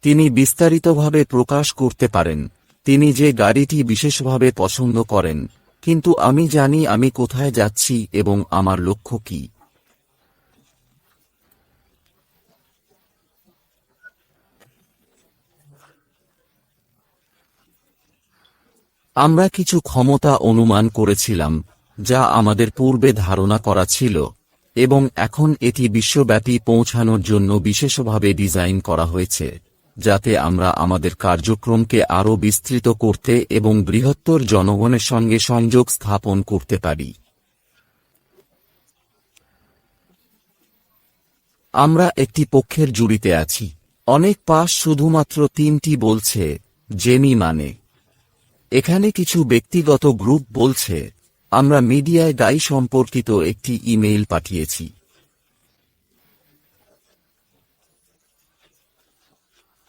তিনি বিস্তারিতভাবে প্রকাশ করতে পারেন তিনি যে গাড়িটি বিশেষভাবে পছন্দ করেন, কিন্তু আমি জানি আমি কোথায় যাচ্ছি এবং আমার লক্ষ্য কি। আমরা কিছু ক্ষমতা অনুমান করেছিলাম যা আমাদের পূর্বে ধারণা করা ছিল, এবং এখন এটি বিশ্বব্যাপী পৌঁছানোর জন্য বিশেষভাবে ডিজাইন করা হয়েছে, যাতে আমরা আমাদের কার্যক্রমকে আরও বিস্তৃত করতে এবং বৃহত্তর জনগণের সঙ্গে সংযোগ স্থাপন করতে পারি। আমরা একটি পক্ষের জুরিতে আছি। অনেক পাশ শুধুমাত্র 3টি বলছে জেমি মানে। এখানে কিছু ব্যক্তিগত গ্রুপ বলছে আমরা মিডিয়ায় দায়ী সম্পর্কিত একটি ইমেইল পাঠিয়েছি।